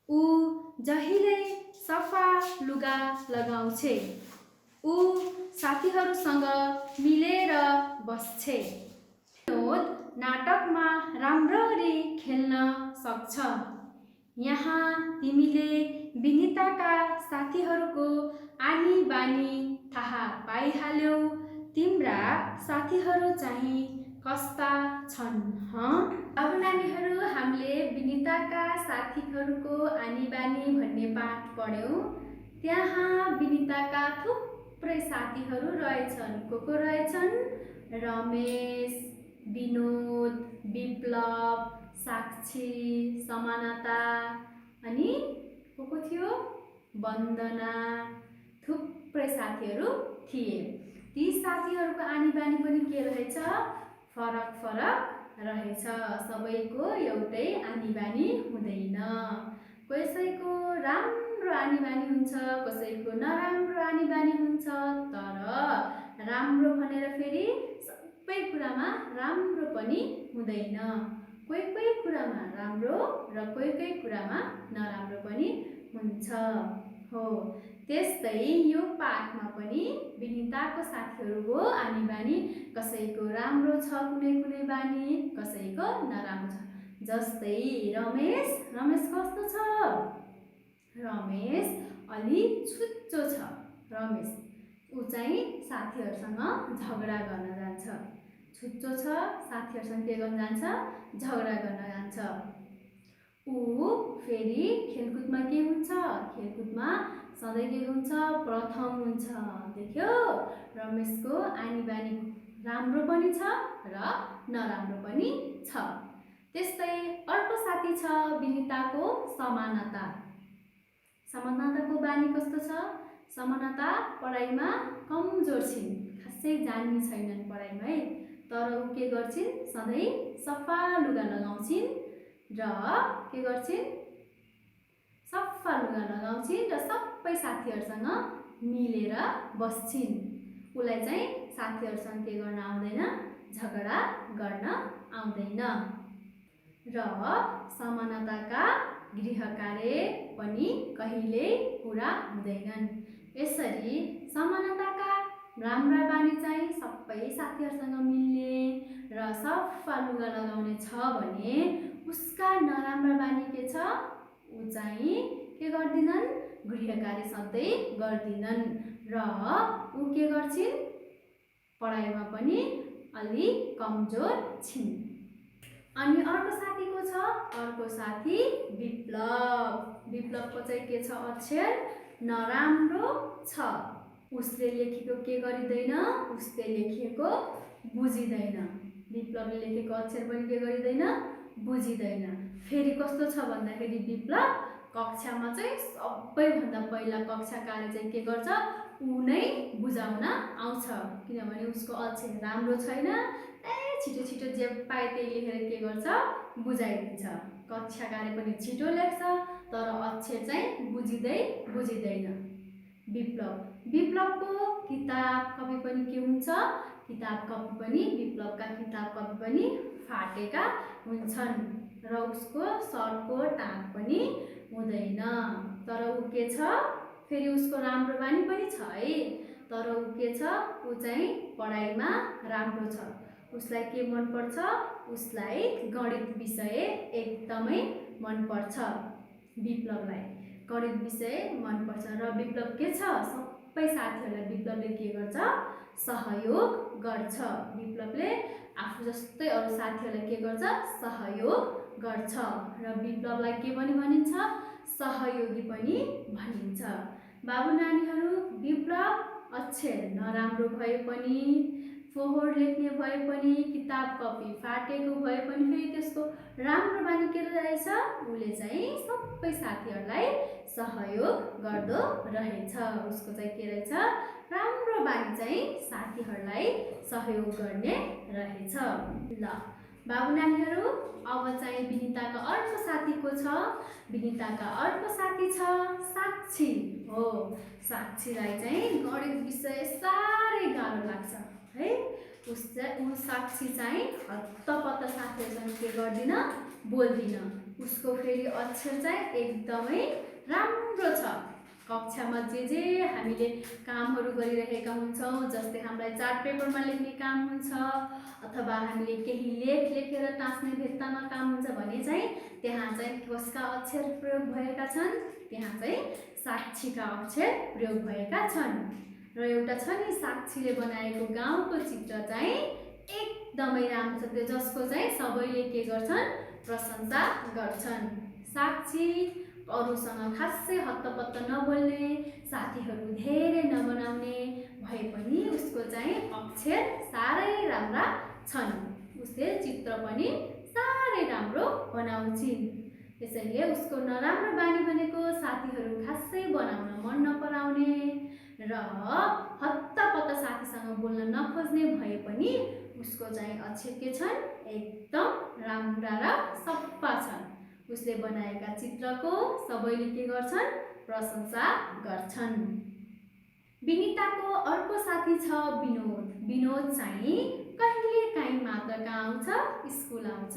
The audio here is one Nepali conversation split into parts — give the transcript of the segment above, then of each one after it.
ऊ जहिल्यै सफा लुगा लगाउँछे। ऊ साथीहरूसँग मिलेर बस्छे। विनोद नाटकमा राम्ररी खेल्न सक्छ। यहाँ तिमीले विनिताका साथीहरूको आनी बानी थाहा पाइहाल्यौ। तिम्रा साथीहरू चाहिँ कस्ता छन् अब नानीहरू, हामीले विनिताका साथीहरूको आनी बानी भन्ने पाठ पढ्यौँ। त्यहाँ विनिताका थुप्रै साथीहरू रहेछन्। को रहेछन्? रमेश, विनोद, विप्लव, साक्षी, समानता, अनि को थियो? वन्दना। थुप्रै साथीहरू थिए। ती साथीहरूको आनी बानी पनि के रहेछ? फरक फरक रहेछ। सबैको एउटै आनी बानी हुँदैन। कसैको राम्रो आनी बानी हुन्छ, कसैको नराम्रो आनी बानी हुन्छ। तर राम्रो भनेर फेरि सबै कुरामा राम्रो पनि हुँदैन। कोही कुरामा राम्रो र कोही कुरामा नराम्रो पनि हुन्छ। हो, त्यस्तै यो पाठमा पनि विनिताको साथीहरूको आनी बानी कसैको राम्रो छ, कुनै बानी, कसैको नराम्रो छ। जस्तै रमेश कस्तो छ? रमेश अलि छुच्चो छ। रमेश ऊ चाहिँ साथीहरूसँग झगडा गर्न जान्छ। छुच्चो छ, साथीहरूसँग के गर्न जान्छ? झगडा गर्न जान्छ। ऊ फेरि खेलकुदमा के हुन्छ? खेलकुदमा सधैँ के हुन्छ? प्रथम हुन्छ। देख्यो, रमेशको आनी बानी राम्रो पनि छ र नराम्रो पनि छ। त्यस्तै अर्को साथी छ विनिताको, समानता। समानताको बानी कस्तो छ? समानता पढाइमा कमजोर छिन्, खासै जान्ने छैनन् पढाइमा है। तर ऊ के गर्छिन्? सधैँ सफा लुगा लगाउँछिन् र के गर्छिन्? सफा लुगा लगाउँछिन् र सबै साथीहरूसँग मिलेर बस्छिन्। उसलाई चाहिँ साथीहरूसँग के गर्न आउँदैन? झगडा गर्न आउँदैन। र समानताका गृह कार्य पनि कहिल्यै पुरा हुँदैनन्। यसरी समानताका राम्रा बानी चाहिँ सबै साथीहरूसँग मिल्ने र सफा लुगा लगाउने छ भने उसका नराम्रा बानी के छ? ऊ चाहिँ के गर्दिनन्? गृह कार्य सधैँ गर्दिनन् र ऊ के गर्छिन्? पढाइमा पनि अलि कमजोर छिन्। अनि अर्को साथी को छ? अर्को साथी विप्लव। विप्लवको चाहिँ के छ? अक्षर नराम्रो छ। उसले लेखेको के गरिँदैन? उसले लेखेको बुझिँदैन। विप्लवले लेखेको अक्षर पनि के गरिँदैन? बुझिँदैन। फेरि कस्तो छ भन्दाखेरि विप्लव कक्षामा चाहिँ सबैभन्दा पहिला कक्षा कार्य चाहिँ के गर्छ? ऊ नै बुझाउन आउँछ। किनभने उसको अक्षर राम्रो छैन। छिटो जे पाए त्यही लेखेर के गर्छ? बुझाइदिन्छ। कक्षा कार्य पनि छिटो लेख्छ, तर अक्षर चाहिँ बुझिँदैन। विप्लवको किताब कपी पनि के हुन्छ? किताब कपी पनि, विप्लवका किताब कपी पनि फाटेका हुन्छन् र उसको सर्टको टाक पनि हुँदैन। तर ऊ के छ? फेरि उसको राम्रो बानी पनि छ है। तर ऊ के छ? ऊ चाहिँ पढाइमा राम्रो छ। उसलाई के मनपर्छ? उसलाई गणित विषय एकदमै मनपर्छ। विप्लवलाई गणित विषय मनपर्छ र विप्लव के छ? सबै साथीहरूलाई विप्लवले के गर्छ? सहयोग गर्छ। विप्लवले आफू जस्तै अरू साथीहरूलाई के गर्छ? सहयोग गर्छ र विप्लवलाई के पनि भनिन्छ? सहयोगी पनि भनिन्छ। बाबु नानीहरू, विप्लव अक्षर नराम्रो भए पनि, फोहोर लेख्ने भए पनि, किताब कपी फाटेको भए पनि फेरि त्यसको राम्रो बानी के रहेछ? उसले चाहिँ सबै साथीहरूलाई सहयोग गर्दो रहेछ। उसको चाहिँ के रहेछ? राम्रो बानी चाहिँ साथीहरूलाई सहयोग गर्ने रहेछ। ल बाबु नानीहरू, अब चाहिँ विनिताका अर्को साथी को छ? विनिताका अर्को साथी छ साक्षी। हो, साक्षीलाई चाहिँ गणित विषय साह्रै गाह्रो लाग्छ है। ऊ साक्षी चाहिँ हत्तपत्त साथीहरूसँग के गर्दिन? बोल्दिन। उसको फेरि अक्षर चाहिँ एकदमै राम्रो छ। कक्षामा जे हामीले कामहरू गरिरहेका हुन्छौँ, जस्तै हामीलाई चार्ट पेपरमा लेख्ने काम हुन्छ अथवा हामीले केही लेख लेखेर टाँस्ने भेट्टामा काम हुन्छ भने चाहिँ त्यहाँ चाहिँ कसका अक्षर प्रयोग भएका छन्, त्यहाँ चाहिँ साक्षीका अक्षर प्रयोग भएका छन्। र एउटा छ नि साक्षीले बनाएको गाउँको चित्र चाहिँ एकदमै राम्रो छ, त्यो जसको चाहिँ सबैले के गर्छन्, प्रशंसा गर्छन्। साक्षी अरूसँग खासै हत्तपत्त नबोल्ने, साथीहरू धेरै नबनाउने भए पनि उसको चाहिँ अक्षर साह्रै राम्रा छन्, उसले चित्र पनि साह्रै राम्रो बनाउँछिन्। त्यसैले उसको नराम्रो बानी भनेको साथीहरू खासै बनाउन मन नपराउने र हत्तपत्त साथीसँग बोल्न नखोज्ने भए पनि उसको चाहिँ अक्षर के छन्, एकदम राम्रा र सफा छन्। उसले बनाएका चित्रको सबैले के गर्छन्, प्रशंसा गर्छन्। विनिताको अर्को साथी छ विनोद। विनोद चाहिँ कहिलेकाहीँ मात्र कहाँ आउँछ, स्कुल आउँछ।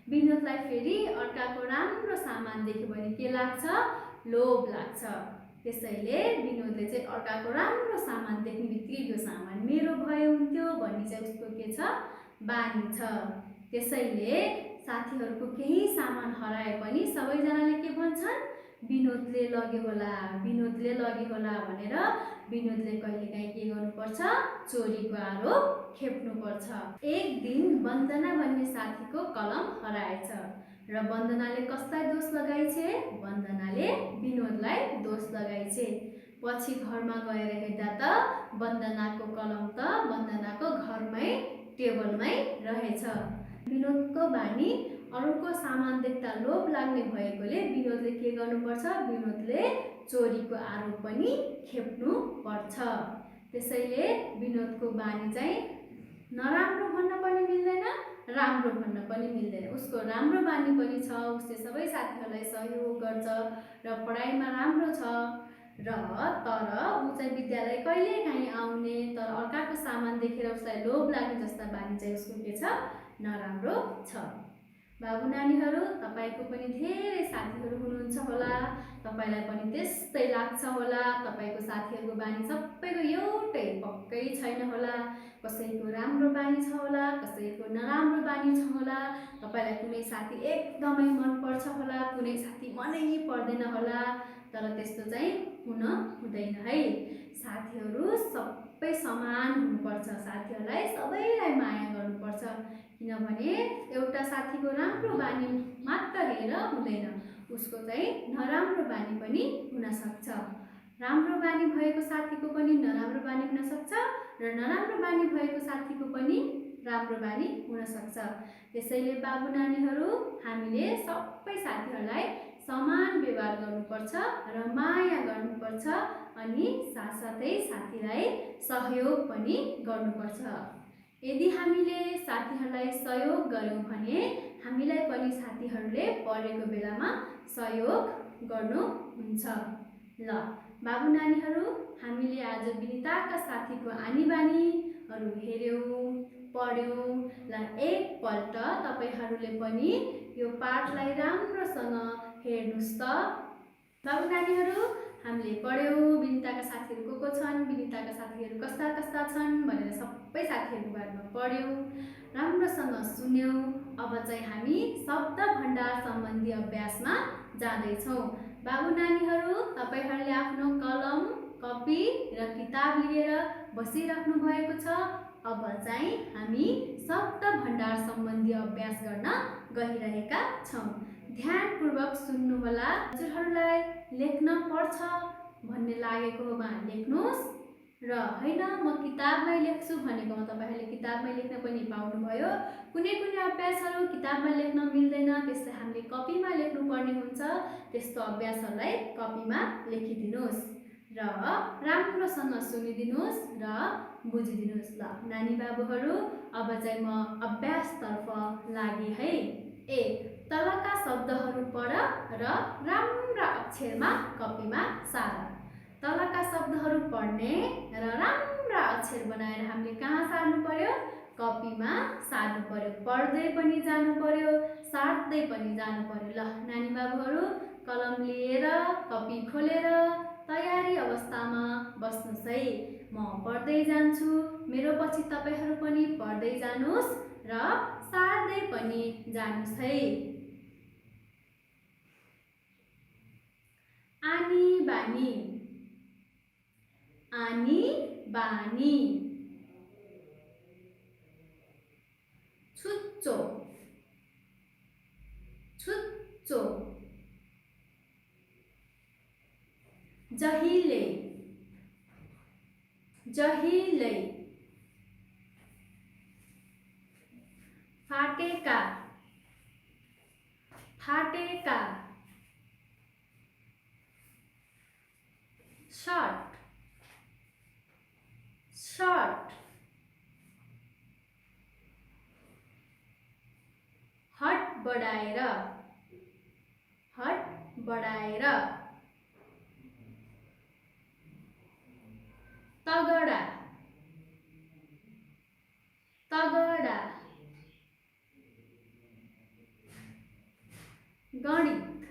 विनोदलाई फेरि अर्काको राम्रो सामान देख्यो भने के लाग्छ, लोभ लाग्छ। त्यसैले विनोदले चाहिँ अर्काको राम्रो सामान देख्ने बित्तिकै यो सामान मेरो भए हुन्थ्यो भन्ने चाहिँ उसको के छ, बानी छ। त्यसैले साथीहरूको केही सामान हराए पनि सबैजनाले के भन्छन्, विनोदले लग्यो होला, विनोदले लग्यो होला भनेर विनोदले कहिलेकाहीँ के गर्नुपर्छ, चोरीको आरोप खेप्नुपर्छ। एक दिन वन्दना भन्ने साथीको कलम हराएछ र वन्दनाले कसलाई दोष लगाइछे, वन्दनाले विनोदलाई दोष लगाइछे। पछि घरमा गएर हेर्दा त वन्दनाको कलम त वन्दनाको घरमै टेबलमै रहेछ। विनोदको बानी अरूको सामान देख्दा लोभ लाग्ने भएकोले विनोदले के गर्नुपर्छ, विनोदले चोरीको आरोप पनि खेप्नु पर्छ। त्यसैले विनोदको बानी चाहिँ नराम्रो भन्न पनि मिल्दैन, राम्रो भन्न पनि मिल्दैन। उसको राम्रो बानी पनि छ, उसले सबै साथीहरूलाई सहयोग गर्छ र पढाइमा राम्रो छ र तर ऊ चाहिँ विद्यालय कहिलेकाहीँ आउने, तर अर्काको सामान देखेर उसलाई लोभ लाग्ने जस्ता बानी चाहिँ उसको के छ, नराम्रो छ। बाबु नानीहरू, तपाईको पनि धेरै साथीहरू हुनुहुन्छ होला, तपाईलाई पनि त्यस्तै लाग्छ होला। तपाईको साथीहरूको बानी सबैको एउटै पक्कै छैन होला। कसैको राम्रो बानी छ होला, कसैको नराम्रो बानी छ होला। तपाईलाई कुनै साथी एकदमै मन पर्छ होला, कुनै साथी मनै पर्दैन होला, तर त्यस्तो चाहिँ हुँदैन है। साथीहरू सबै समान हुनुपर्छ, साथीहरूलाई सबैलाई माया गर्नुपर्छ। किनभने एउटा साथीको राम्रो बानी मात्र हेरेर हुँदैन, उसको चाहिँ नराम्रो बानी पनि हुन सक्छ। राम्रो बानी भएको साथीको पनि नराम्रो बानी हुन सक्छ र नराम्रो बानी भएको साथीको पनि राम्रो बानी हुन सक्छ। त्यसैले बाबु नानीहरू, हामीले सबै साथीहरूलाई समान व्यवहार गर्नुपर्छ र माया गर्नुपर्छ अनि साथसाथै साथीलाई सहयोग पनि गर्नुपर्छ। यदि हामीले साथीहरूलाई सहयोग गर्यौँ भने हामीलाई पनि साथीहरूले परेको बेलामा सहयोग गर्नुहुन्छ। ल बाबु नानीहरू, हामीले आज विनिताका साथीको आनी बानीहरू हेर्यौँ, पढ्यौँ। ल एकपल्ट तपाईहरूले पनि यो पाठलाई राम्रोसँग हेर्नुहोस् त। बाबु नानीहरू, हामीले पढ्यौँ विनिताका साथीहरू को छन्, विनिताका साथीहरू कस्ता कस्ता छन् भनेर सबै साथीहरूको बारेमा पढ्यौँ, राम्रोसँग सुन्यौँ। अब चाहिँ हामी शब्द भण्डार सम्बन्धी अभ्यासमा जाँदैछौँ। बाबु नानीहरू, तपाईहरूले आफ्नो कलम, कपी र किताब लिएर बसिराख्नु भएको छ। अब चाहिँ हामी शब्द भण्डार सम्बन्धी अभ्यास गर्न गइरहेका छौँ। ध्यानपूर्वक सुन्नुहोला। हजुरहरूलाई लेख्न पर्छ भन्ने लागेकोमा लेख्नुहोस् र होइन म किताबमै लेख्छु भनेकोमा तपाईहरूले किताबमै लेख्न पनि पाउनुभयो। कुनै कुनै अभ्यासहरू किताबमा लेख्न मिल्दैन, त्यसलाई हामीले कपीमा लेख्नुपर्ने हुन्छ। त्यस्तो अभ्यासहरूलाई कपीमा लेखिदिनुहोस् र राम्रोसँग सुनिदिनुहोस् र बुझिदिनुहोस्। ल नानी बाबुहरू, अब चाहिँ म अभ्यासतर्फ लागेँ है। 1. तलका शब्दहरू पढ र राम्रा अक्षरमा कपीमा सार। तलका शब्दहरू पढ्ने र राम्रा अक्षर बनाएर हामीले कहाँ सार्नु पर्यो, कपीमा सार्नु पर्यो। पढ्दै पनि जानु पर्यो, साट्दै पनि जानु पर्यो। ल नानी बाबुहरू कलम लिएर कपी खोलेर तयारी अवस्थामा बस्नुस् है। म पढ्दै जान्छु, मेरो पछि तपाईहरू पनि पढ्दै जानुस् र साट्दै पनि जानुस् है। आनी बानी, आनी बानी। छुच्चो, छुच्चो। जहिले, जहिले। फाटेका, फाटेका। Shirt, shirt. हट बढाएर, हट बढाएर। तगडा, तगडा। गणित,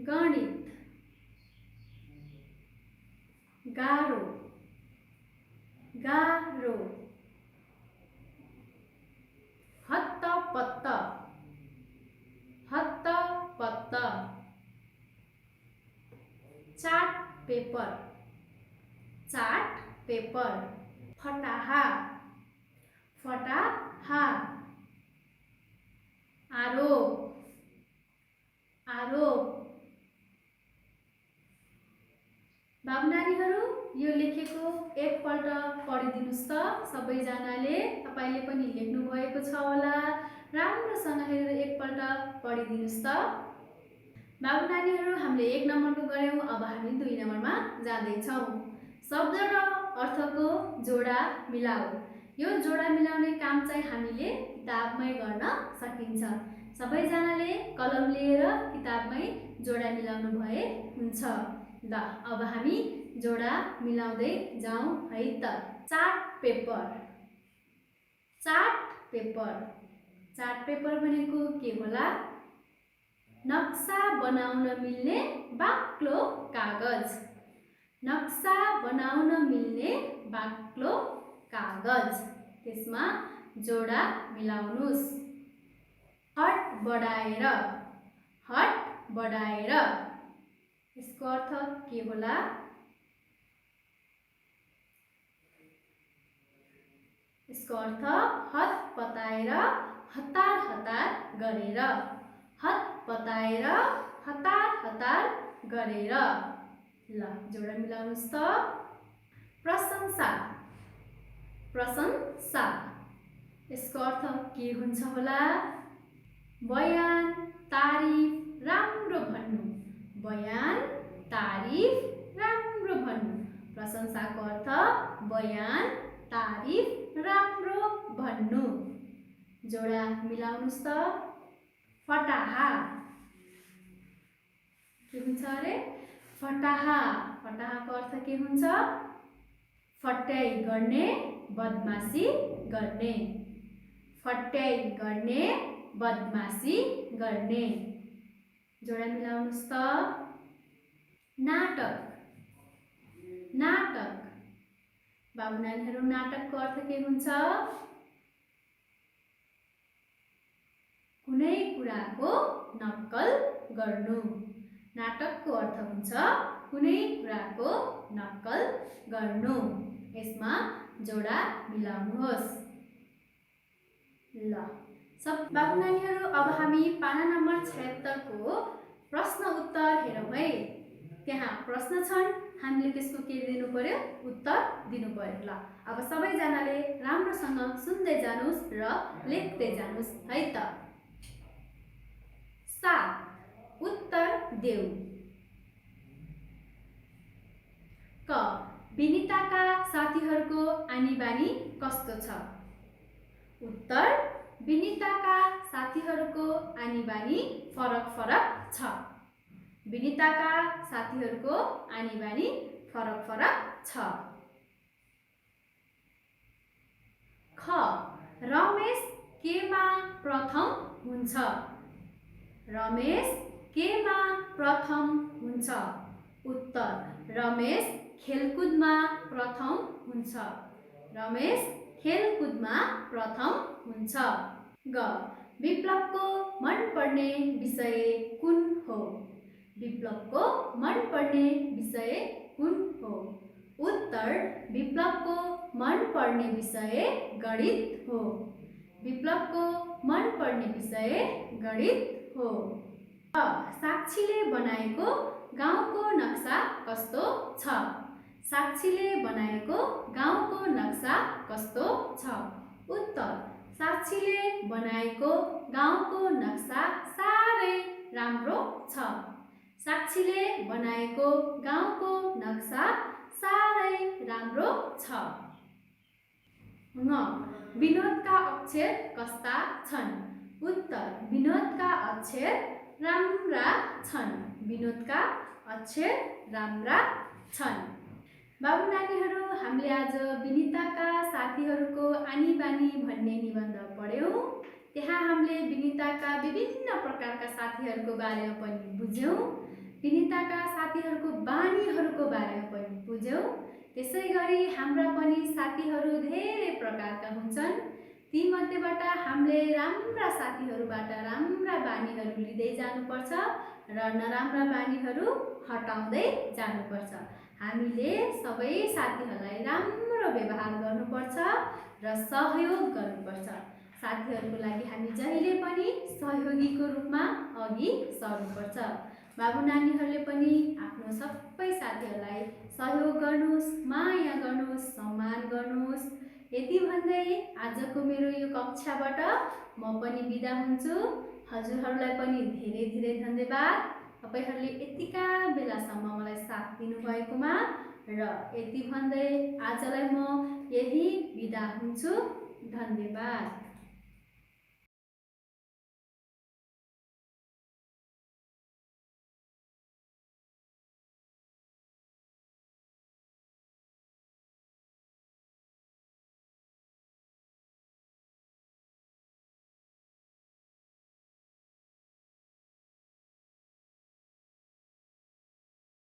गणित। गाह्रो, गाह्रो। हत्तपत्त, हत्तपत्त। Chart paper, chart paper. फटाहा, फटाहा। आरोप, आरोप। बाबु नानीहरू यो लेखेको एकपल्ट पढिदिनुस् त सबैजनाले। तपाईले पनि लेख्नु भएको छ होला, राम्रोसँग हेरेर एकपल्ट पढिदिनुस् त। बाबु नानीहरू हामीले 1 नम्बरको गर्यौं, अब हामी 2 नम्बरमा जाँदै छौं। शब्द र अर्थको जोडा मिलाऊ। यो जोडा मिलाउने काम चाहिँ हामीले किताबमै गर्न सकिन्छ। सबैजनाले कलम लिएर किताबमै जोडा मिलाउनु भए हुन्छ। ल अब हामी जोडा मिलाउँदै जाउँ है त। Chart paper, chart paper. Chart paper भनेको के होला? नक्सा बनाउन मिल्ने बाक्लो कागज, नक्सा बनाउन मिल्ने बाक्लो कागज। त्यसमा जोडा मिलाउनुस्। हट बढाएर, हट बढाएर। यसको अर्थ के होला? यसको अर्थ हत पताएर हतार हतार गरेर, हत पताएर हतार हतार गरेर। ल जोडा मिलाउनुस् त। प्रशंसा, प्रशंसा। यसको अर्थ के हुन्छ होला? बयान, तारिफ, राम्रो भन्नु, बयान, तारिफ, राम्रो भन्नु। प्रशंसाको अर्थ बयान, तारिफ, राम्रो भन्नु। जोडा मिलाउनुस् त। फटाहा, के हुन्छ अरे? फटाहा। फटाहाको अर्थ के हुन्छ? फट्याइ गर्ने, बदमासी गर्ने, फट्याइ गर्ने, बदमासी गर्ने। जोडा मिलाउनुस् त। नाटक, नाटक। बाबु नानीहरू नाटकको अर्थ के हुन्छ? कुनै कुराको नक्कल गर्नु। नाटकको अर्थ हुन्छ कुनै कुराको नक्कल गर्नु। यसमा जोडा मिलाउनुहोस्। ल सब बाबु नानीहरू अब हामी पाना नम्बर 76 को प्रश्न उत्तर हेरौँ है। त्यहाँ प्रश्न छन्, हामीले त्यसको के दिनु पर्यो? उत्तर दिनु पर्यो। ल अब सबैजनाले राम्रोसँग सुन्दै जानुस् र लेख्दै जानुस् है त। 7 उत्तर देऊ। क विनिताका साथीहरूको आनीबानी कस्तो छ? उत्तर विनिताका साथीहरूको आनीबानी फरक फरक छ। विनिताका साथीहरूको आनीबानी फरक फरक छ। ख रमेश केमा प्रथम हुन्छ? रमेश केमा प्रथम हुन्छ? उत्तर रमेश खेलकुदमा प्रथम हुन्छ। रमेश खेलकुदमा प्रथम हुन्छ। ग विप्लवको मनपर्ने विषय कुन हो? विप्लवको मनपर्ने विषय कुन हो? उत्तर विप्लवको मनपर्ने विषय गणित हो। विप्लवको मनपर्ने विषय गणित हो। साक्षीले बनाएको गाउँको नक्सा कस्तो छ? साक्षीले बनाएको गाउँको नक्सा कस्तो छ? उत्तर साक्षीले बनाएको गाउँको नक्सा साह्रै राम्रो छ। साक्षीले बनाएको गाउँको नक्सा साह्रै राम्रो छ। विनोदका अक्षर कस्ता छन्? उत्तर विनोदका अक्षर राम्रा छन्। विनोदका अक्षर राम्रा छन्। बाबु नानीहरू, हामीले आज विनिताका साथीहरूको आनी बानी भन्ने निबन्ध पढ्यौँ। त्यहाँ हामीले विनिताका विभिन्न प्रकारका साथीहरूको बारेमा पनि बुझ्यौँ। विनिताका साथीहरूको बानीहरूको बारेमा पनि बुझ्यौँ। त्यसै गरी हाम्रा पनि साथीहरू धेरै प्रकारका हुन्छन्। तीमध्येबाट हामीले राम्रा साथीहरूबाट राम्रा बानीहरू लिँदै जानुपर्छ र नराम्रा बानीहरू हटाउँदै जानुपर्छ। हामीले सबै साथीहरूलाई राम्रो व्यवहार गर्नुपर्छ र सहयोग गर्नुपर्छ। साथीहरूको लागि हामी जहिले पनि सहयोगीको रूपमा अघि सर्नुपर्छ। बाबु नानीहरूले पनि आफ्नो सबै साथीहरूलाई सहयोग गर्नुहोस्, माया गर्नुहोस्, सम्मान गर्नुहोस्। यति भन्दै आजको मेरो यो कक्षाबाट म पनि बिदा हुन्छु। हजुरहरूलाई पनि धेरै धेरै धन्यवाद। तपाईहरूले यतिका बेलासम्म मलाई साथ दिनुभएकोमा र यति भन्दै आजलाई म यही बिदा हुन्छु। धन्यवाद।